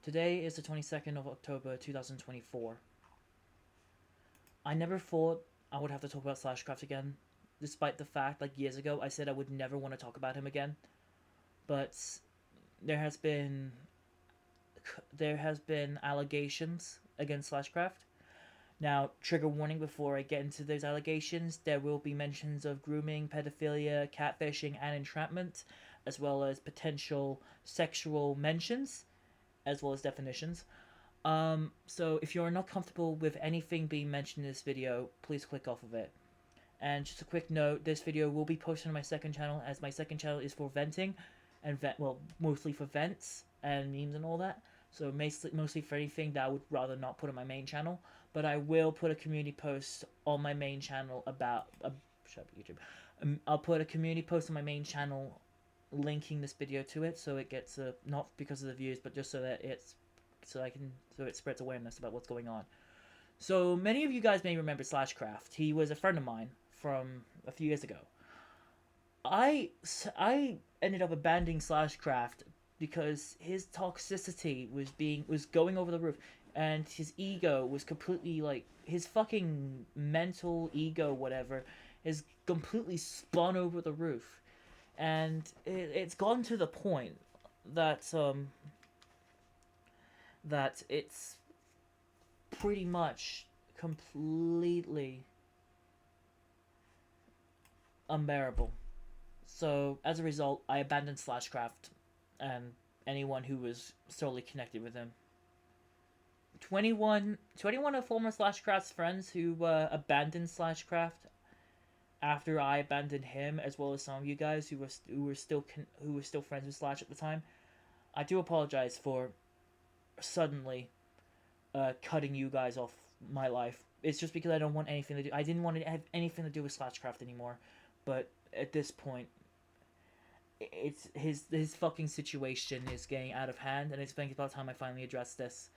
Today is the 22nd of October 2024. I never thought I would have to talk about Slashcraft again, despite the fact, like years ago, I said I would never want to talk about him again. But there has been allegations against Slashcraft. Now, trigger warning before I get into those allegations, there will be mentions of grooming, pedophilia, catfishing, and entrapment, as well as potential sexual mentions, as well as definitions. So if you're not comfortable with anything being mentioned in this video, please click off of it. And just a quick note, this video will be posted on my second channel, as my second channel is for venting, and mostly for vents and memes and all that. So mostly for anything that I would rather not put on my main channel. But I will put a community post on my main channel about shut up YouTube. I'll put a community post on my main channel linking this video to it, so it gets not because of the views, but just so that so it spreads awareness about what's going on. So many of you guys may remember Slashcraft. He was a friend of mine from a few years ago. I ended up abandoning Slashcraft because his toxicity was going over the roof, and his ego was completely, like, his fucking mental ego, whatever, is completely spun over the roof, and it's gone to the point that that it's pretty much completely unbearable. So as a result, I abandoned Slashcraft and anyone who was solely connected with him. 21 of former Slashcraft's friends who abandoned Slashcraft after I abandoned him, as well as some of you guys who were still friends with Slash at the time. I do apologize for suddenly cutting you guys off my life. It's just because I don't want anything to do. I didn't want to have anything to do with Slashcraft anymore, but at this point, it's his fucking situation is getting out of hand, and it's about time I finally address this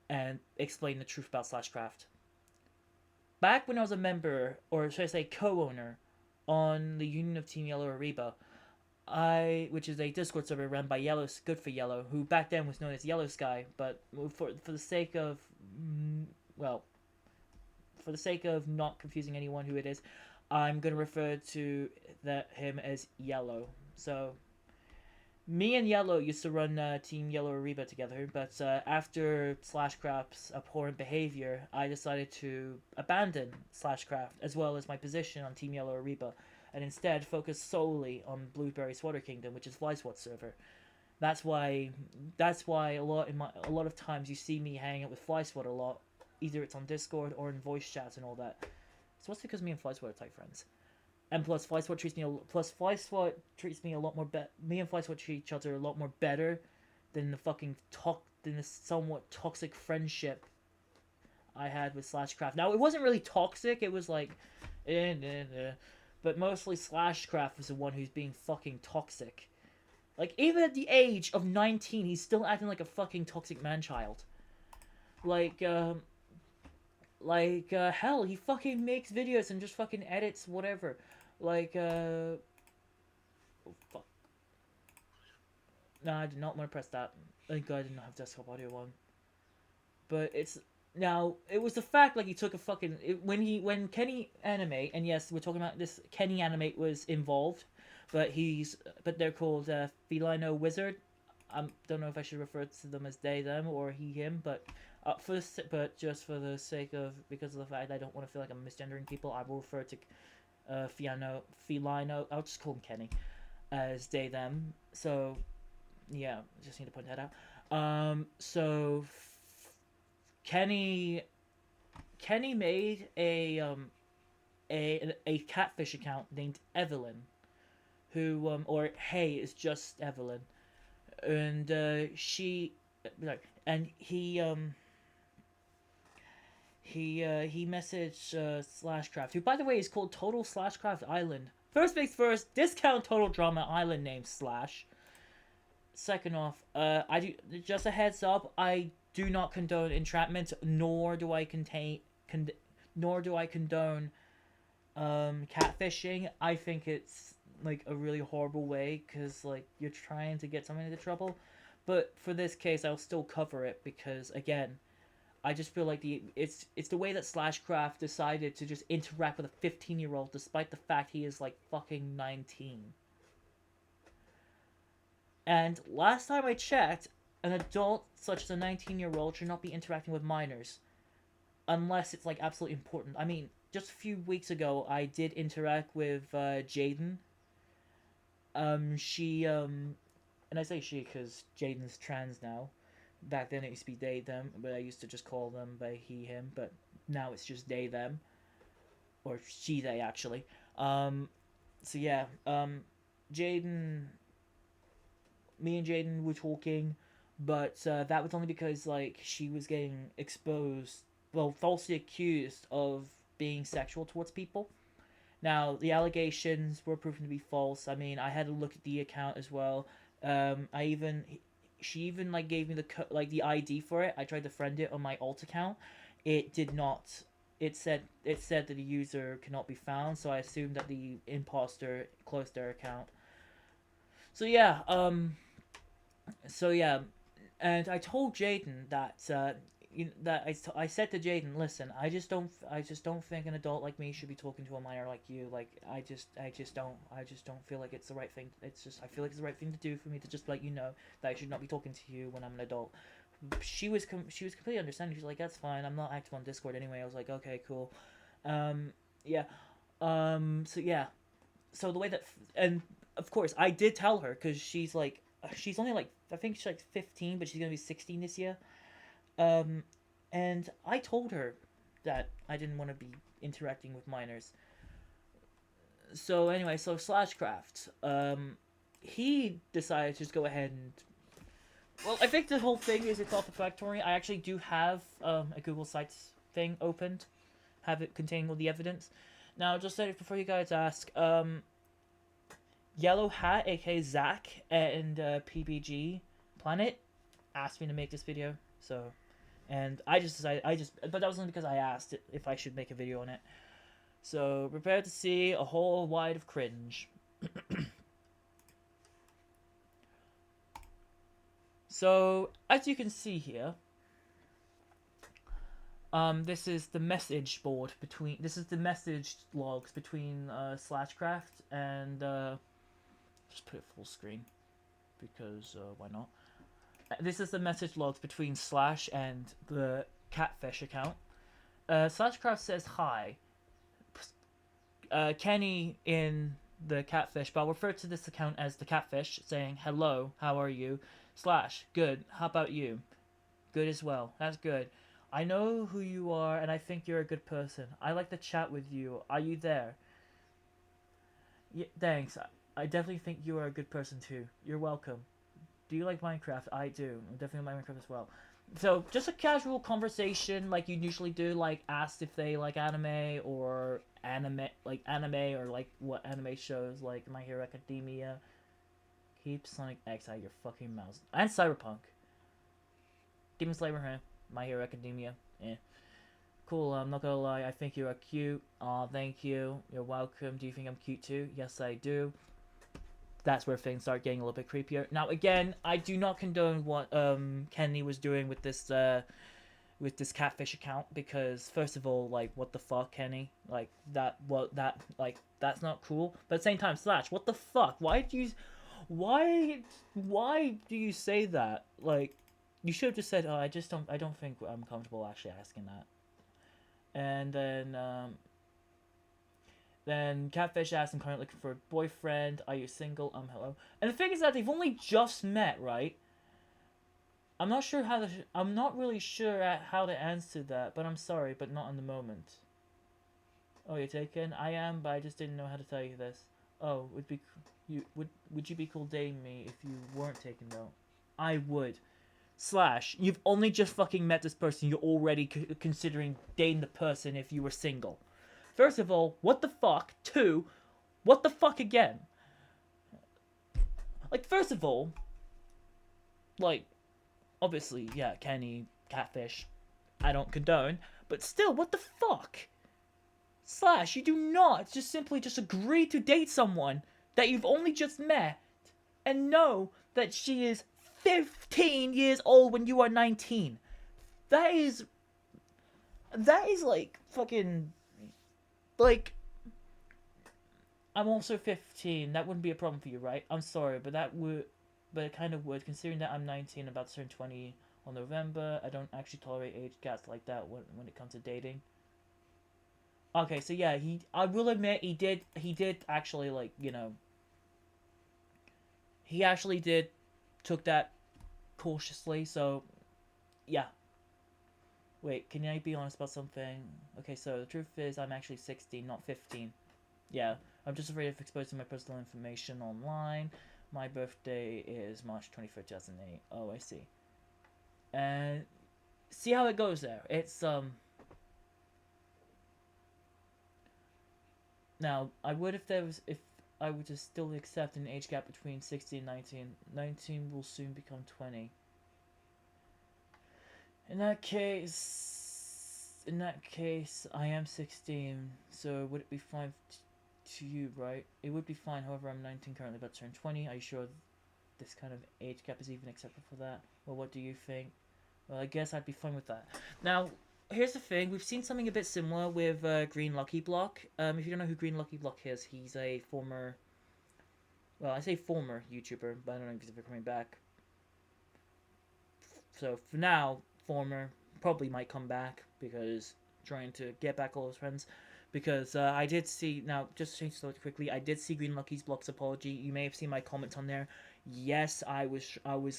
and explain the truth about Slashcraft. Back when I was a member, or should I say co-owner, on the Union of Team Yellow Ariba, which is a Discord server run by Good for Yellow, who back then was known as Yellow Sky, but for the sake of not confusing anyone who it is, I'm gonna refer to him as Yellow. So, me and Yellow used to run Team Yellow Ariba together, but after Slashcraft's abhorrent behavior, I decided to abandon Slashcraft as well as my position on Team Yellow Ariba, and instead focus solely on Blueberry Swatter Kingdom, which is FlySwat server. That's why a lot of times you see me hanging out with FlySwat a lot. Either it's on Discord or in voice chats and all that. So it's because me and FlySwat are tight friends. And plus, FlySwat treats me a lot more better. Me and FlySwat treat each other a lot more better than the somewhat toxic friendship I had with Slashcraft. Now, it wasn't really toxic. It was like, but mostly Slashcraft was the one who's being fucking toxic. Like, even at the age of 19, he's still acting like a fucking toxic man-child. Hell, he fucking makes videos and just fucking edits whatever. Oh, fuck. No, I did not want to press that. Thank God I did not have desktop audio on. But it was the fact, like, he took a fucking, when Kenny Animate, and yes, we're talking about this, Kenny Animate was involved, but they're called Felino Wizard. I don't know if I should refer to them as they, them, or he, him, but just for the sake of, because of the fact I don't want to feel like I'm misgendering people, I will refer to Felino, I'll just call him Kenny, as they, them. So, yeah, just need to point that out. So, Kenny made a catfish account named Evelyn, who, or hey, it's just Evelyn, and he messaged Slashcraft, who, by the way, is called Total Slashcraft Island. First things first, discount Total Drama Island name Slash. Second off, just a heads up, I do not condone entrapment, nor do I condone catfishing. I think it's like a really horrible way, because like you're trying to get someone into trouble. But for this case, I'll still cover it because, again, I just feel like it's the way that Slashcraft decided to just interact with a 15-year-old despite the fact he is like fucking 19. And last time I checked, an adult such as a 19-year-old should not be interacting with minors unless it's like absolutely important. I mean, just a few weeks ago, I did interact with Jaden. And I say she because Jaden's trans now. Back then it used to be they them, but I used to just call them by he him. But now it's just they them, or she they actually. So yeah, Jaden, me and Jaden were talking, but that was only because like she was getting exposed, well, falsely accused of being sexual towards people. Now the allegations were proven to be false. I mean, I had to look at the account as well. She even like gave me the ID for it. I tried to friend it on my alt account. It did not. It said that the user cannot be found. So I assumed that the imposter closed their account. So yeah. So yeah, and I told Jaden that I said to Jaden, listen, I just don't think an adult like me should be talking to a minor like you. Like I just don't feel like it's the right thing. It's just I feel like it's the right thing to do for me to just let you know that I should not be talking to you when I'm an adult. She was completely understanding. She's like, that's fine. I'm not active on Discord anyway. I was like, okay, cool. Yeah. So yeah. So the way that and of course I did tell her because she's only like I think she's like 15, but she's gonna be 16 this year. And I told her that I didn't want to be interacting with minors. So anyway, so Slashcraft, he decided to just go ahead and. Well, I think the whole thing is it's self-explanatory. I actually do have a Google Sites thing opened, have it containing all the evidence. Now, just before you guys ask, Yellow Hat, aka Zach, and PBG Planet asked me to make this video, so. And I just decided, but that was only because I asked if I should make a video on it. So, prepare to see a whole wide of cringe. So, as you can see here, this is the message board between, this is the message logs between Slashcraft and, just put it full screen, because why not? This is the message logs between Slash and the Catfish account. Slashcraft says hi. Kenny in the Catfish, but I'll refer to this account as the Catfish, saying, hello, how are you? Slash, good, how about you? Good as well, that's good. I know who you are, and I think you're a good person. I like to chat with you. Are you there? Yeah, thanks. I definitely think you are a good person too. You're welcome. Do you like Minecraft? I do. I definitely like Minecraft as well. So, just a casual conversation like you usually do, like asked if they like anime or like what anime shows, like My Hero Academia. Keep Sonic X out of your fucking mouth. And Cyberpunk. Demon Slayer, huh? My Hero Academia, eh. Cool, I'm not gonna lie, I think you are cute. Aw, thank you. You're welcome. Do you think I'm cute too? Yes, I do. That's where things start getting a little bit creepier. Now, again, I do not condone what Kenny was doing with this Catfish account, because first of all, like, what the fuck, Kenny? Like that's not cool. But at the same time, Slash, what the fuck? Why do you say that? Like, you should have just said, oh, I don't think I'm comfortable actually asking that. And then Catfish asks, I'm currently looking for a boyfriend. Are you single? Hello. And the thing is that they've only just met, right? I'm not really sure how to answer that, but I'm sorry, but not in the moment. Oh, you're taken? I am, but I just didn't know how to tell you this. Oh, would you be cool dating me if you weren't taken though? I would. Slash, you've only just fucking met this person. You're already considering dating the person if you were single. First of all, what the fuck? Two, what the fuck again? Like, first of all, like, obviously, yeah, Kenny, Catfish, I don't condone, but still, what the fuck? Slash, you do not simply agree to date someone that you've only just met and know that she is 15 years old when you are 19. That is like fucking like I'm also 15. That wouldn't be a problem for you, right? I'm sorry, but it kind of would, considering that I'm 19, about to turn 20 on November. I don't actually tolerate age gaps like that when it comes to dating. Okay, so yeah, I will admit he did actually, like, he actually did took that cautiously. So yeah. Wait, can I be honest about something? Okay, so the truth is I'm actually 16, not 15. Yeah, I'm just afraid of exposing my personal information online. My birthday is March 23rd, 2008. Oh, I see. And see how it goes there. It's now I would if I were to still accept an age gap between 16 and 19. 19 will soon become 20. In that case, I am 16. So would it be fine to you, right? It would be fine. However, I'm 19 currently, about to turn 20. Are you sure this kind of age gap is even acceptable for that? Well, what do you think? Well, I guess I'd be fine with that. Now, here's the thing. We've seen something a bit similar with Green Lucky Block. If you don't know who Green Lucky Block is, he's a former... Well, I say former YouTuber, but I don't know if he's coming back. So, for now, former. Probably might come back, because trying to get back all his friends. Because I did see... Now, just to change the story quickly, I did see Green Lucky's Block's apology. You may have seen my comments on there. Yes, I wasn't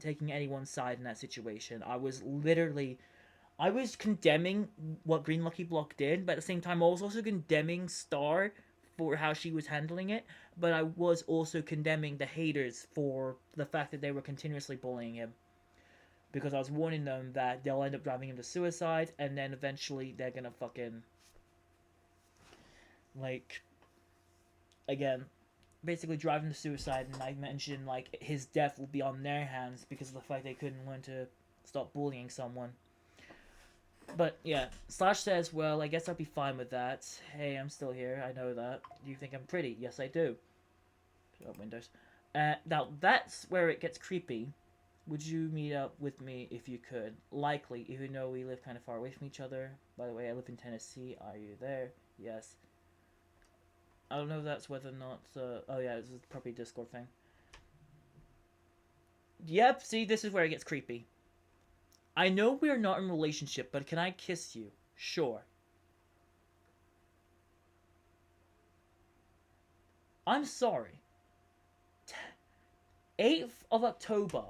taking anyone's side in that situation. I was condemning what Green Lucky Block did, but at the same time, I was also condemning Star for how she was handling it. But I was also condemning the haters for the fact that they were continuously bullying him, because I was warning them that they'll end up driving him to suicide, and then eventually they're gonna fucking, like, again, basically driving to suicide. And I mentioned, like, his death will be on their hands because of the fact they couldn't learn to stop bullying someone. But yeah, Slash says, well, I guess I'd be fine with that. Hey, I'm still here, I know that. Do you think I'm pretty? Yes, I do. Shut up, Windows. Now, that's where it gets creepy. Would you meet up with me if you could? Likely, even though we live kind of far away from each other. By the way, I live in Tennessee. Are you there? Yes. I don't know if that's whether or not... oh yeah, this is probably a Discord thing. Yep, see, this is where it gets creepy. I know we're not in a relationship, but can I kiss you? Sure. I'm sorry. 8th of October.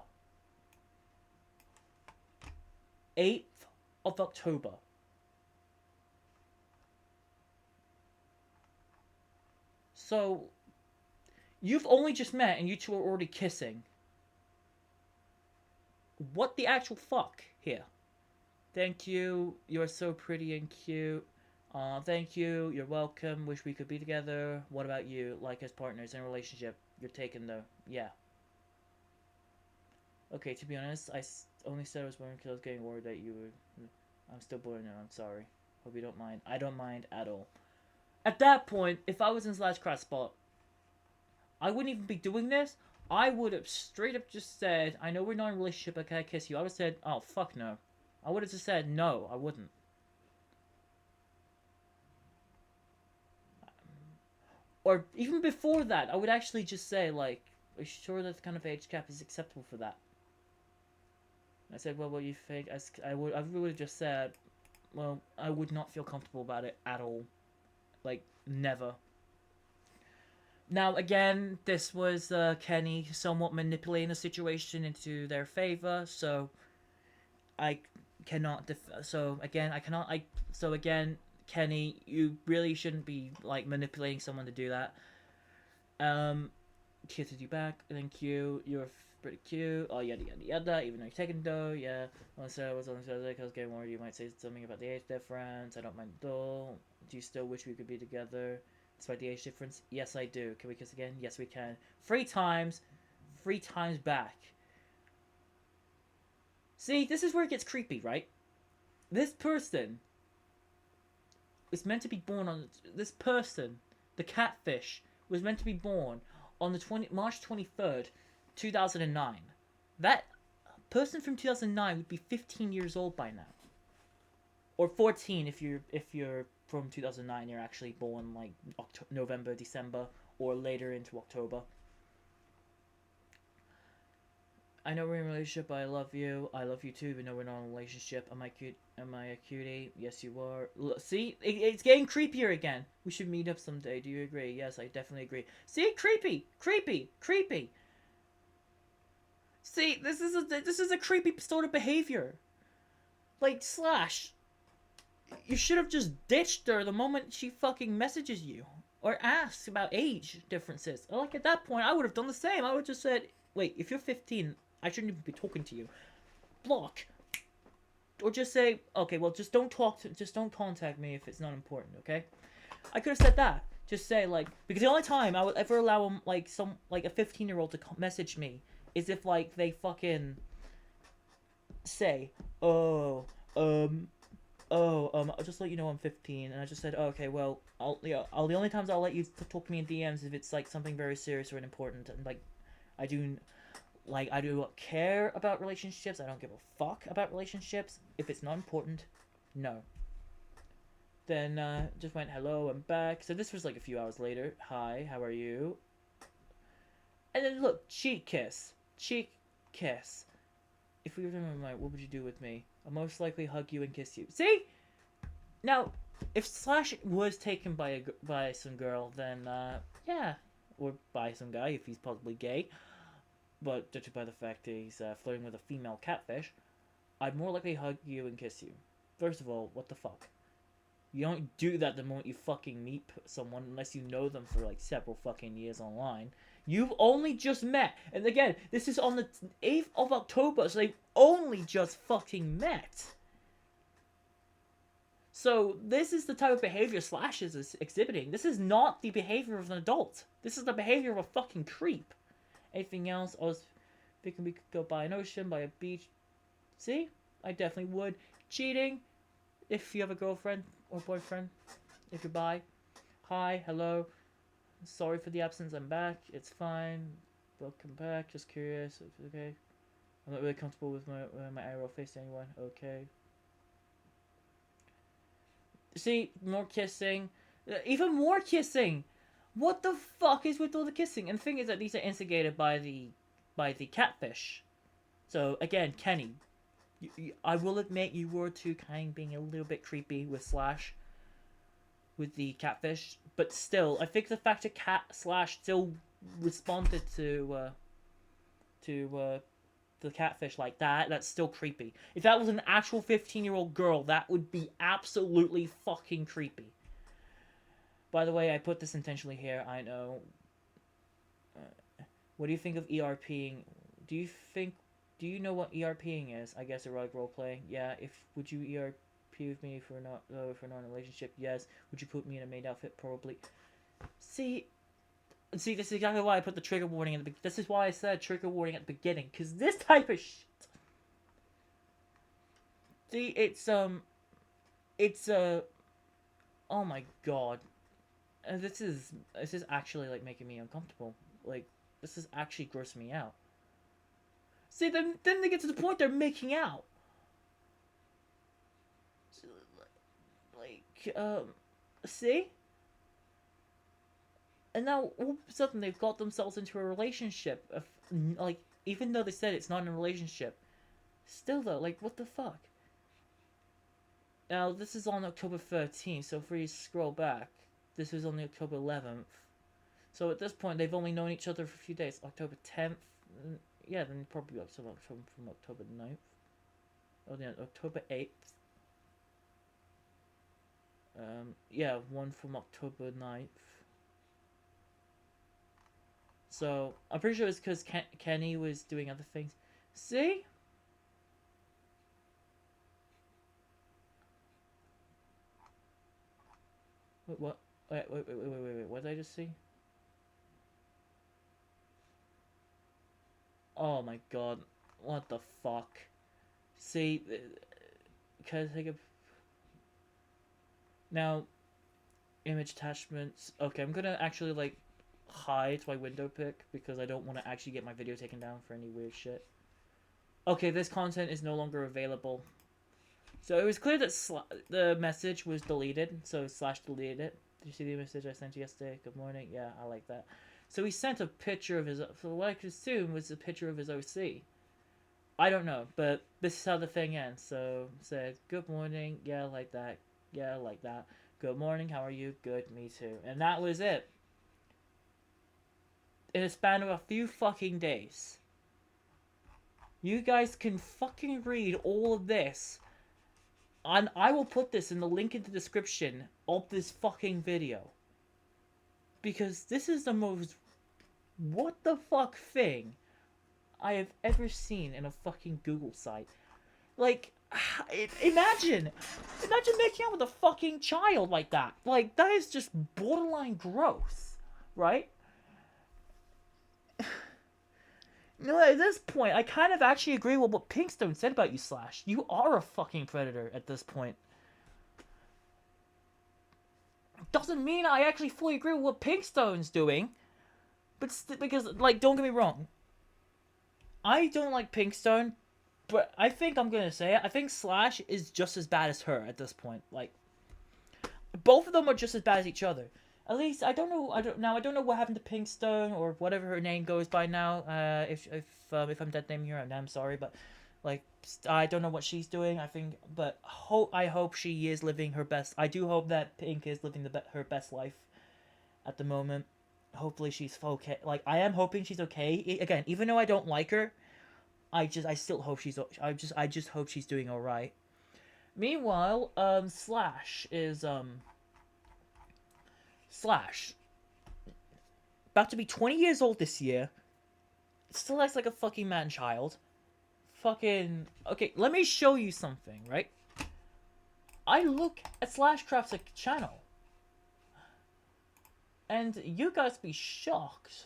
8th of October. So, you've only just met and you two are already kissing. What the actual fuck here? Thank you. You're so pretty and cute. Thank you. You're welcome. Wish we could be together. What about you? Like, as partners in a relationship? You're taken though. Yeah. Okay, to be honest, I only said I was wondering because I was getting worried that you were... I'm still bored now. I'm sorry. Hope you don't mind. I don't mind at all. At that point, if I was in Slashcraft spot, I wouldn't even be doing this. I would have straight up just said, I know we're not in a relationship, but can I kiss you? I would have said, oh, fuck no. I would have just said, no, I wouldn't. Or even before that, I would actually just say, like, are you sure that kind of age cap is acceptable for that? I said, well, what do you think? I would have just said, well, I would not feel comfortable about it at all. Like, never. Now, again, this was Kenny somewhat manipulating the situation into their favor, so I cannot... so, again, Kenny, you really shouldn't be, like, manipulating someone to do that. Kisses you back, thank you, you're pretty cute, oh, yada yada yada, even though you're taking dough, yeah. Once I was getting worried you might say something about the age difference, I don't mind at all. Do you still wish we could be together? Despite the age difference? Yes, I do. Can we kiss again? Yes, we can. 3 times. 3 times back. See, this is where it gets creepy, right? This person was meant to be born on... This person, the catfish, was meant to be born on the March 23rd, 2009. That person from 2009 would be 15 years old by now, or 14 if you're from 2009. You're actually born like November, December, or later into October. I know we're in a relationship, but I love you. I love you too, even though we're not in a relationship. Am I cute? Am I a cutie? Yes, you are. See? It's getting creepier again. We should meet up someday. Do you agree? Yes, I definitely agree. See? Creepy! Creepy! Creepy! See, this is a creepy sort of behavior. Like, Slash, you should have just ditched her the moment she fucking messages you. Or asks about age differences. Like, at that point, I would have done the same. I would have just said, wait, if you're 15... I shouldn't even be talking to you. Block. Or just say, okay, well, just don't contact me if it's not important, okay? I could have said that. Just say, like, because the only time I would ever allow, like, a 15-year-old to message me is if, like, they fucking say, I'll just let you know I'm 15, and I just said, oh, okay, well, the only times I'll let you talk to me in DMs if it's, like, something very serious or important, and, like, I do care about relationships. I don't give a fuck about relationships. If it's not important, no. Then, just went, hello, I'm back. So this was like a few hours later. Hi, how are you? And then look, cheek kiss. Cheek kiss. If we were in my, what would you do with me? I'll most likely hug you and kiss you. See? Now, if Slash was taken by some girl, then, yeah. Or by some guy, if he's possibly gay. But judging by the fact that he's flirting with a female catfish, I'd more likely hug you and kiss you. First of all, what the fuck? You don't do that the moment you fucking meet someone unless you know them for like several fucking years online. You've only just met. And again, this is on the 8th of October, so they've only just fucking met. So this is the type of behavior Slash is exhibiting. This is not the behavior of an adult. This is the behavior of a fucking creep. Anything else? I was thinking we could go by an ocean, by a beach. See? I definitely would. Cheating. If you have a girlfriend or boyfriend. If you're bi. Hi, hello. Sorry for the absence, I'm back. It's fine. Welcome back. Just curious. It's okay. I'm not really comfortable with my arrow facing anyone. Okay. See? More kissing. Even more kissing! What the fuck is with all the kissing? And the thing is that these are instigated by the catfish. So again, Kenny, I will admit you were too kind, being a little bit creepy with Slash, with the catfish. But still, I think the fact that Slash still responded to the catfish like that's still creepy. If that was an actual 15-year-old girl, that would be absolutely fucking creepy. By the way, I put this intentionally here, I know. What do you think of ERPing? Do you know what ERPing is? I guess erotic roleplay. Yeah, would you ERP with me if we're not in a relationship? Yes. Would you put me in a maid outfit? Probably. See, this is exactly why I put the trigger warning in the beginning. This is why I said trigger warning at the beginning, because this type of shit. See, it's oh my god. This is actually like making me uncomfortable. Like, this is actually grossing me out. See, then they get to the point they're making out. Like, see? And now all of a sudden they've got themselves into a relationship. Like, even though they said it's not a relationship, still though, like, what the fuck? Now this is on October 13th, so if we scroll back. This was on the October 11th. So at this point, they've only known each other for a few days. October 10th. Yeah, then probably October from October 9th. Oh, yeah, October 8th. Yeah, one from October 9th. So, I'm pretty sure it's because Kenny was doing other things. See? Wait, what? Wait, what did I just see? Oh my god, what the fuck? See, can I take a... Now, image attachments. Okay, I'm gonna actually, like, hide my window pic because I don't want to actually get my video taken down for any weird shit. Okay, this content is no longer available. So it was clear that the message was deleted, so Slash deleted it. Did you see the message I sent you yesterday? Good morning. Yeah, I like that. So he sent a picture of his, for what I could assume was a picture of his OC. I don't know, but this is how the thing ends. So said, good morning. Yeah, I like that. Yeah, I like that. Good morning. How are you? Good. Me too. And that was it. In a span of a few fucking days. You guys can fucking read all of this. And I will put this in the link in the description of this fucking video. Because this is the most what the fuck thing I have ever seen in a fucking Google site. Like, imagine making out with a fucking child like that. Like, that is just borderline gross, right? No, at this point, I kind of actually agree with what Pinkstone said about you, Slash. You are a fucking predator at this point. Doesn't mean I actually fully agree with what Pinkstone's doing. But because, like, don't get me wrong. I don't like Pinkstone, but I think I'm gonna say it. I think Slash is just as bad as her at this point. Like, both of them are just as bad as each other. At least I don't know. I don't know what happened to Pinkstone or whatever her name goes by now. If I'm dead naming her, I'm sorry, but like I don't know what she's doing. I think, but I hope she is living her best. I do hope that Pink is living her best life at the moment. Hopefully she's okay. Like I am hoping she's okay. Again, even though I don't like her, I still hope she's. I just hope she's doing all right. Meanwhile, Slash is Slash, about to be 20 years old this year, still acts like a fucking man-child. Fucking... Okay, let me show you something, right? I look at Slashcraft's channel, and you guys be shocked.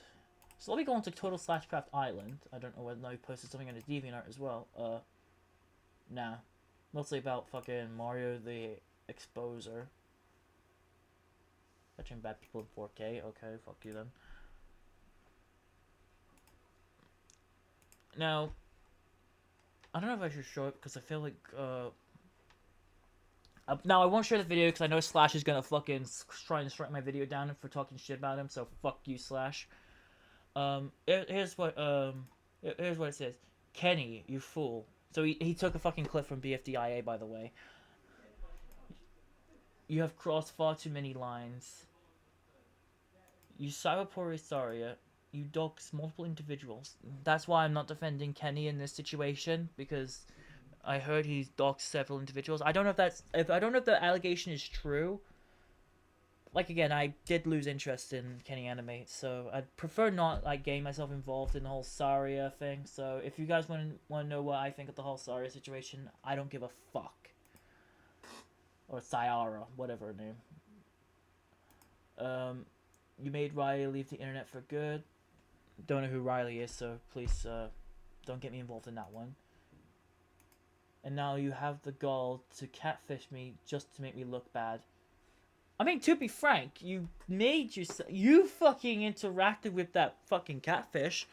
So let me go on to Total Slashcraft Island. I don't know whether I posted something on the DeviantArt as well. Nah. Mostly about fucking Mario the Exposer. Catching bad people in 4K. Okay, fuck you then. Now, I don't know if I should show it because I feel like, now I won't share the video because I know Slash is gonna fucking try and strike my video down for talking shit about him, so fuck you, Slash. Here's what it says. Kenny, you fool. So he took a fucking clip from BFDIA, by the way. You have crossed far too many lines. You Saria, you dox multiple individuals. That's why I'm not defending Kenny in this situation, because I heard he's doxed several individuals. I don't know if I don't know if the allegation is true. Like again, I did lose interest in Kenny Animate, so I'd prefer not like getting myself involved in the whole Saria thing. So if you guys want to know what I think of the whole Saria situation, I don't give a fuck. Or Sayara, whatever her name. You made Riley leave the internet for good. Don't know who Riley is, so please don't get me involved in that one. And now you have the gall to catfish me just to make me look bad. I mean, to be frank, you fucking interacted with that fucking catfish.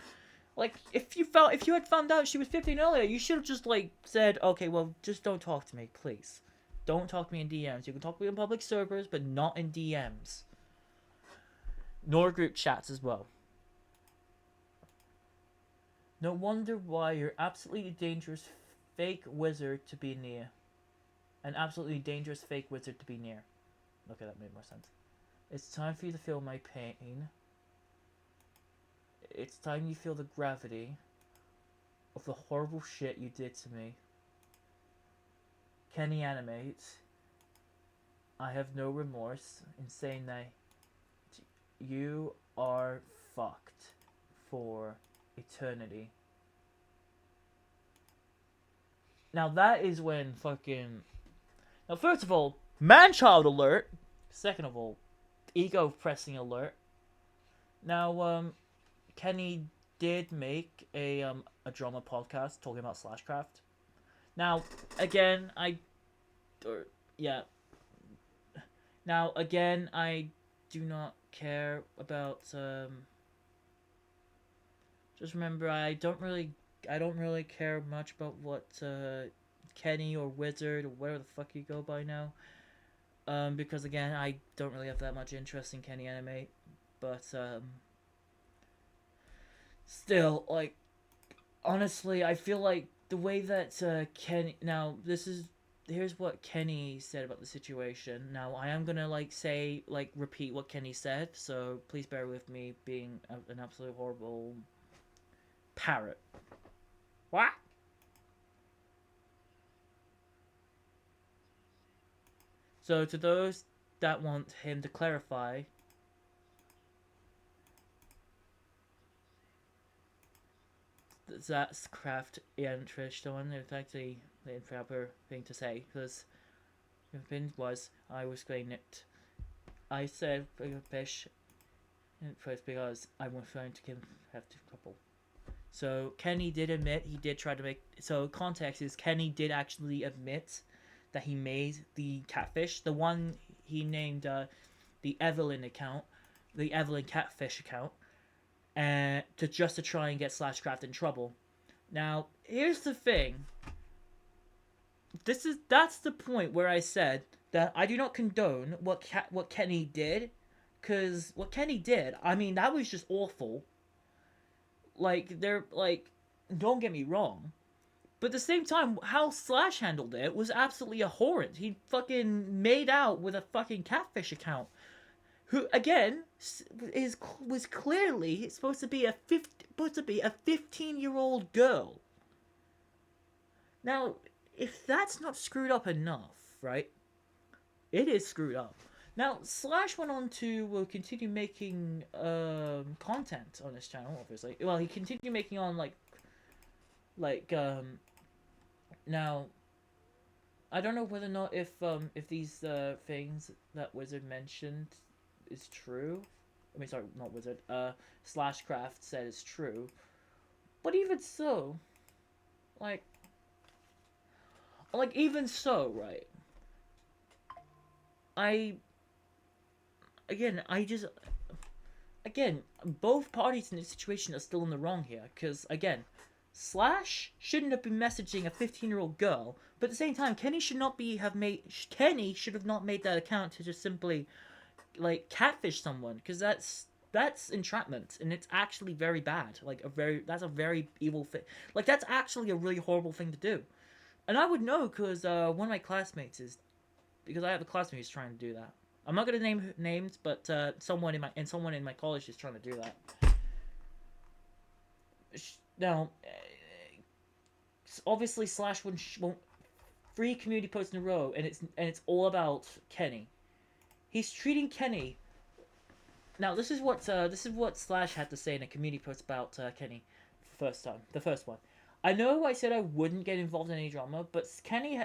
Like, if you had found out she was 15 earlier, you should have just like said, okay, well, just don't talk to me, please. Don't talk to me in DMs. You can talk to me in public servers, but not in DMs. Nor group chats as well. No wonder why you're absolutely dangerous fake wizard to be near. An absolutely dangerous fake wizard to be near. Okay, that made more sense. It's time for you to feel my pain. It's time you feel the gravity of the horrible shit you did to me. Kenny Animate. I have no remorse in saying that you are fucked for eternity. Now that is when fucking... Now first of all, man-child alert. Second of all, ego-pressing alert. Now, Kenny did make a drama podcast talking about Slashcraft. Now, again, Now, again, I do not care about just remember I don't really care much about what Kenny or Wizard or whatever the fuck you go by now. Because again, I don't really have that much interest in Kenny Animate, but still, like, honestly, I feel like the way that Kenny, now here's what Kenny said about the situation. Now I am gonna repeat what Kenny said, so please bear with me being an absolute horrible parrot. What? So to those that want him to clarify, Slashcraft and Trish the one it's actually the improper thing to say, because the thing was I was saying it. I said fish first because I was trying to have two couple. So Kenny did admit he did try to make. So context is Kenny did actually admit that he made the catfish, the one he named the Evelyn account, the Evelyn catfish account, and to try and get Slashcraft in trouble. Now here's the thing. That's the point where I said that I do not condone what Kenny did, because what Kenny did, I mean, that was just awful. Like they're like, don't get me wrong, but at the same time, how Slash handled it was absolutely abhorrent. He fucking made out with a fucking catfish account, who again was clearly supposed to be a 15-year-old girl. Now, if that's not screwed up enough, right? It is screwed up. Now, Slash went on to continue making content on his channel, obviously. Well, he continued making on, now, I don't know whether or not if these things that Wizard mentioned is true. I mean, sorry, not Wizard. Slashcraft said is true. But even so, like even so, right? Again, both parties in this situation are still in the wrong here, because again, Slash shouldn't have been messaging a 15-year-old girl, but at the same time, Kenny should have not made that account to just simply catfish someone, because that's entrapment, and it's actually very bad. That's a very evil thing. That's actually a really horrible thing to do, and I would know because one of my classmates is, because I have a classmate who's trying to do that. I'm not gonna name names, but someone in my college is trying to do that. Now, obviously, Slash won't 3 community posts in a row, and it's all about Kenny. He's treating Kenny. Now, this is what Slash had to say in a community post about Kenny. The first one. I know I said I wouldn't get involved in any drama, but Kenny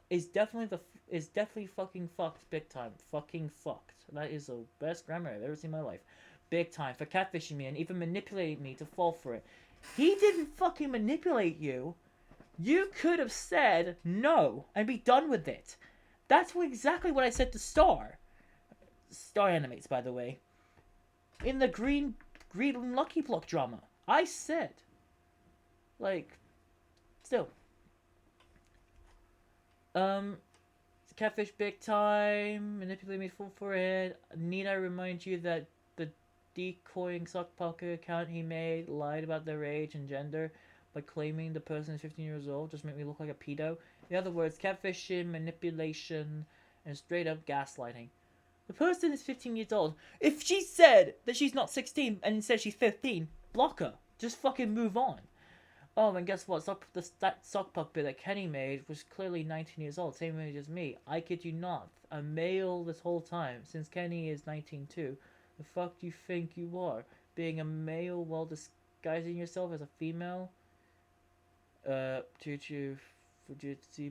is definitely fucking fucked big time. Fucking fucked. That is the best grammar I've ever seen in my life. Big time for catfishing me and even manipulating me to fall for it. He didn't fucking manipulate you. You could have said no and be done with it. That's exactly what I said to Star. Star Animates, by the way. In the Green Lucky Block drama. I said. Still. Catfish big time. Manipulate me full for it. Need I remind you that the decoying sock pocket account he made lied about their age and gender by claiming the person is 15 years old, just make me look like a pedo. In other words, catfishing, manipulation, and straight up gaslighting. The person is 15 years old. If she said that she's not 16 and said she's 15, block her. Just fucking move on. Oh, and guess what? That sock puppet that Kenny made was clearly 19 years old, same age as me. I kid you not. A male this whole time, since Kenny is 19 too. The fuck do you think you are? Being a male while disguising yourself as a female? Fujitsu,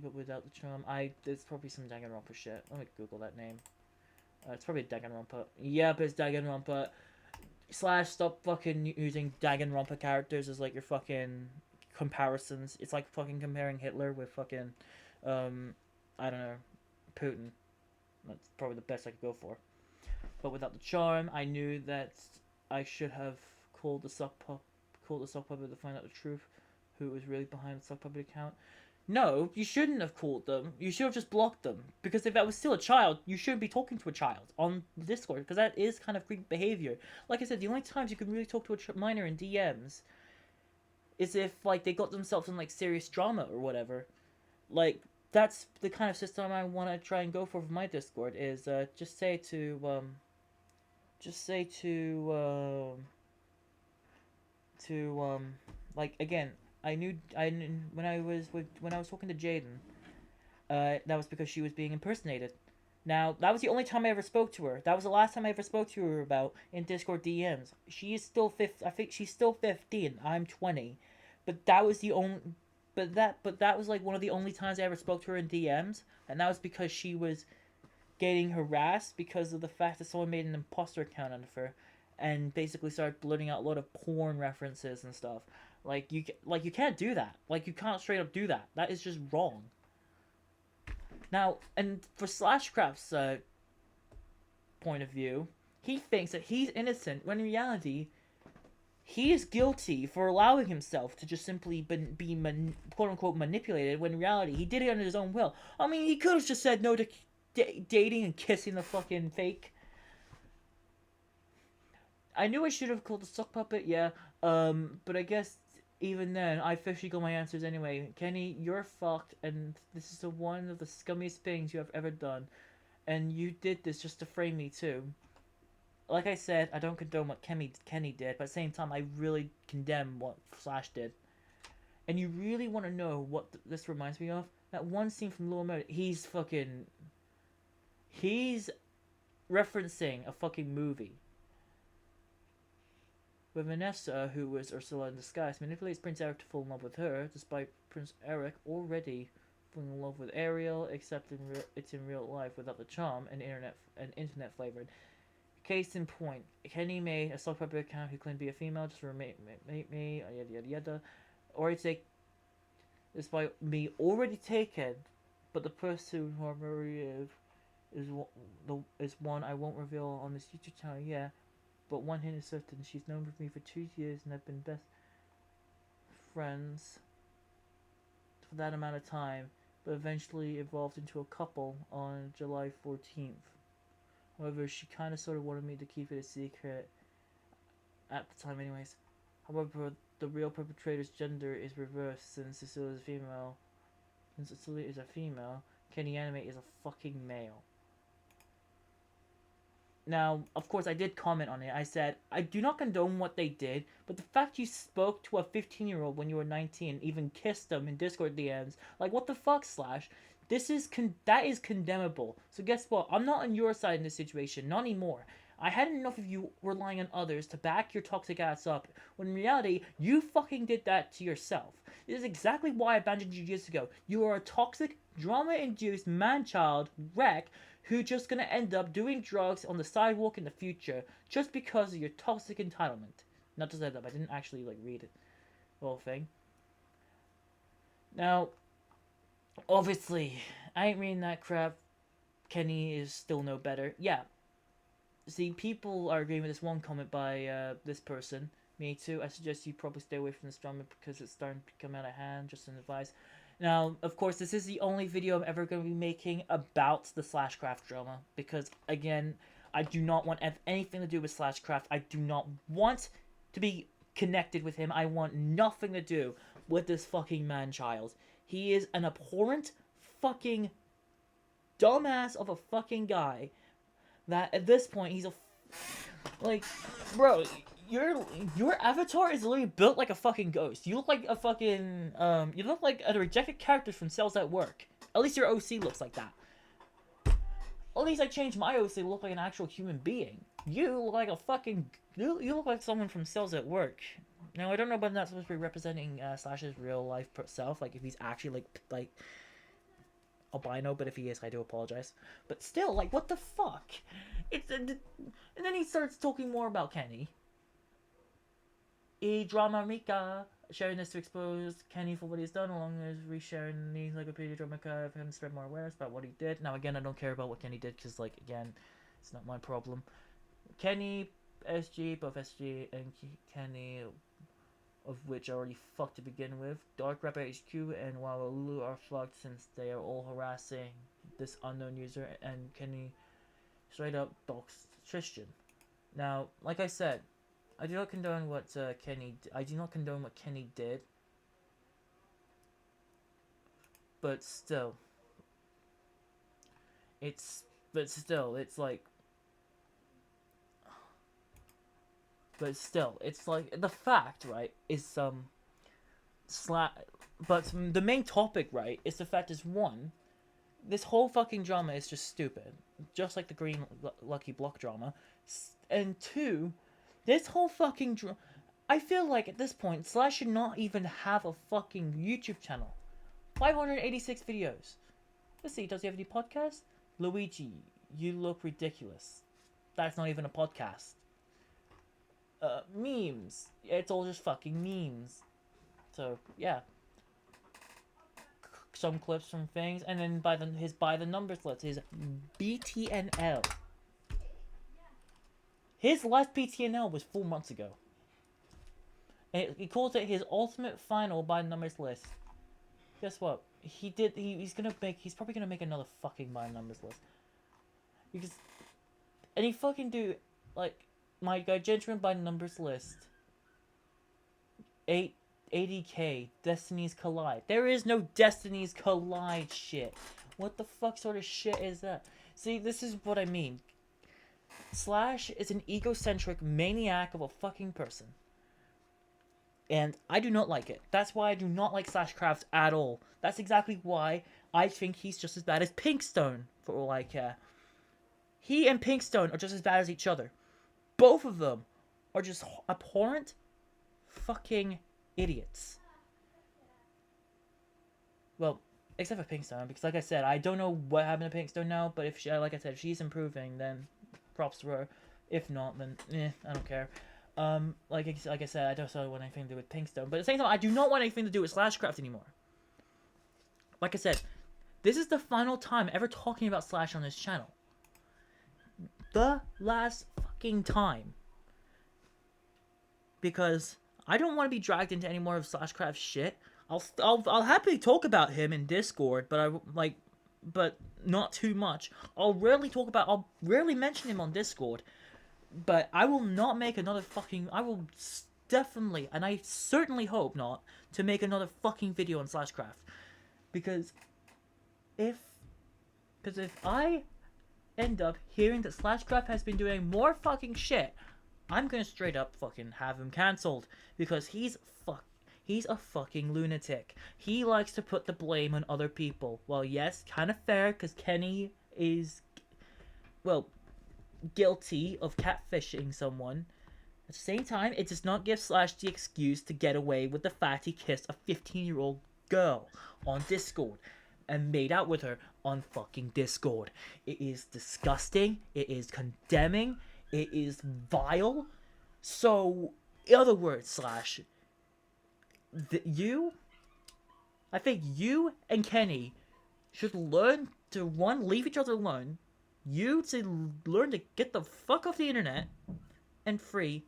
but without the charm. There's probably some Danganronpa shit. Let me Google that name. It's probably Danganronpa. Yep, it's Danganronpa. Slash, stop fucking using Danganronpa characters as your fucking comparisons. It's like fucking comparing Hitler with fucking, I don't know, Putin. That's probably the best I could go for. But without the charm, I knew that I should have called the sock puppet to find out the truth, who was really behind the sock puppet account. No, you shouldn't have called them. You should have just blocked them. Because if I was still a child, you shouldn't be talking to a child on Discord. Because that is kind of creepy behavior. Like I said, the only times you can really talk to a minor in DMs is if like they got themselves in like serious drama or whatever. Like that's the kind of system I want to try and go for my Discord. Is just say to like again. I knew when I was talking to Jaden, that was because she was being impersonated. Now that was the only time I ever spoke to her. That was the last time I ever spoke to her about in Discord DMs. She is still I think she's still 15. I'm 20, but that was the only. But that was like one of the only times I ever spoke to her in DMs, and that was because she was getting harassed because of the fact that someone made an imposter account of her, and basically started blurting out a lot of porn references and stuff. You can't do that. Like you can't straight up do that. That is just wrong. Now, and for Slashcraft's point of view, he thinks that he's innocent when in reality, he is guilty for allowing himself to just simply be quote unquote manipulated when in reality he did it under his own will. I mean, he could have just said no to dating and kissing the fucking fake. I knew I should have called the sock puppet, yeah. But I guess even then, I officially got my answers anyway. Kenny, you're fucked, and this is one of the scummiest things you have ever done. And you did this just to frame me, too. Like I said, I don't condone what Kenny did, but at the same time, I really condemn what Slash did. And you really want to know what this reminds me of? That one scene from Little Mermaid, he's referencing a fucking movie. Where Vanessa, who was Ursula in disguise, manipulates Prince Eric to fall in love with her, despite Prince Eric already falling in love with Ariel, except it's in real life without the charm and internet flavored. Case in point, Kenny made a sock puppet account who claimed to be a female just to mate me, yada yada yada. Already take, despite me already taken, but the person who I'm married is one I won't reveal on this YouTube channel. Yeah. But one hint is certain, she's known with me for 2 years and have been best friends for that amount of time, but eventually evolved into a couple on July 14th. However, she kind of sort of wanted me to keep it a secret at the time anyways. However, the real perpetrator's gender is reversed since Cecilia is female. Since Cecilia is a female, Kenny Animate is a fucking male. Now, of course, I did comment on it. I said, I do not condone what they did, but the fact you spoke to a 15-year-old when you were 19, even kissed them in Discord DMs, like, what the fuck, Slash? That is condemnable. So guess what? I'm not on your side in this situation, not anymore. I had enough of you relying on others to back your toxic ass up, when in reality, you fucking did that to yourself. This is exactly why I abandoned you years ago. You are a toxic, drama-induced man-child wreck who just gonna end up doing drugs on the sidewalk in the future just because of your toxic entitlement. Not to say that, I didn't actually read it, the whole thing. Now, obviously, I ain't reading that crap. Kenny is still no better. Yeah. See, people are agreeing with this one comment by this person. Me too. I suggest you probably stay away from this drama because it's starting to come out of hand. Just an advice. Now, of course, this is the only video I'm ever going to be making about the Slashcraft drama. Because, again, I do not want to have anything to do with Slashcraft. I do not want to be connected with him. I want nothing to do with this fucking man-child. He is an abhorrent fucking dumbass of a fucking guy. That, at this point, he's a... bro... Your avatar is literally built like a fucking ghost. You look like a fucking, you look like a rejected character from Cells at Work. At least your OC looks like that. At least I changed my OC to look like an actual human being. You look like a fucking, you look like someone from Cells at Work. Now, I don't know whether that's supposed to be representing, Slash's real life self, like, if he's actually, like, albino, but if he is, I do apologize. But still, like, what the fuck? And then he starts talking more about Kenny. Drama Mika, sharing this to expose Kenny for what he's done, along with resharing the Encyclopedia Drama for him to spread more awareness about what he did. Now, again, I don't care about what Kenny did, because, again, It's not my problem. Kenny, SG, both SG and Kenny, of which I already fucked to begin with. Dark Rapper HQ and Wawalu are fucked since they are all harassing this unknown user, and Kenny straight up doxed Tristan. Now, like I said, I do not condone what I do not condone what Kenny did, but still, it's like, the fact, right, is but the main topic, right, is the fact is, one, this whole fucking drama is just stupid, just like the green lucky block drama, and two, this whole fucking I feel like at this point Slash should not even have a fucking YouTube channel. 586 videos. Let's see, does he have any podcasts? Luigi, you look ridiculous. That's not even a podcast. Memes. It's all just fucking memes. So, yeah. Some clips from things, and then his by the numbers list, his BTNL. His last BTNL was 4 months ago. And he calls it his ultimate final by the numbers list. Guess what? He's probably gonna make another fucking by the numbers list. And he fucking do, like, my gentleman by the numbers list. 80k, Destinies Collide. There is no Destinies Collide shit. What the fuck sort of shit is that? See, this is what I mean. Slash is an egocentric maniac of a fucking person. And I do not like it. That's why I do not like Slashcraft at all. That's exactly why I think he's just as bad as Pinkstone, for all I care. He and Pinkstone are just as bad as each other. Both of them are just abhorrent fucking idiots. Well, except for Pinkstone, because like I said, I don't know what happened to Pinkstone now, but if she, like I said, if she's improving, then props to her. If not, then I don't care. Like I said, I don't want anything to do with Pinkstone, but at the same time, I do not want anything to do with Slashcraft anymore. Like I said, this is the final time ever talking about Slash on this channel. The last fucking time. Because I don't want to be dragged into any more of Slashcraft's shit. I'll happily talk about him in Discord, but not too much. I'll rarely mention him on Discord, but I will not make another fucking. I will definitely, and I certainly hope not, to make another fucking video on Slashcraft, because if I end up hearing that Slashcraft has been doing more fucking shit, I'm gonna straight up fucking have him cancelled, because he's a fucking lunatic. He likes to put the blame on other people. Well, yes, kind of fair, because Kenny is, well, guilty of catfishing someone. At the same time, it does not give Slash the excuse to get away with the fact he kissed a 15-year-old girl on Discord and made out with her on fucking Discord. It is disgusting. It is condemning. It is vile. So, in other words, Slash, I think you and Kenny should learn to, one, leave each other alone, you to learn to get the fuck off the internet, and three,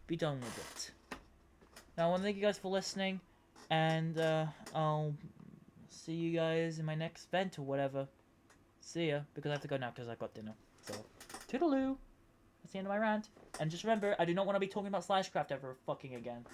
be done with it. Now, I want to thank you guys for listening, and I'll see you guys in my next vent or whatever. See ya, because I have to go now because I've got dinner. So, toodaloo. That's the end of my rant. And just remember, I do not want to be talking about Slashcraft ever fucking again.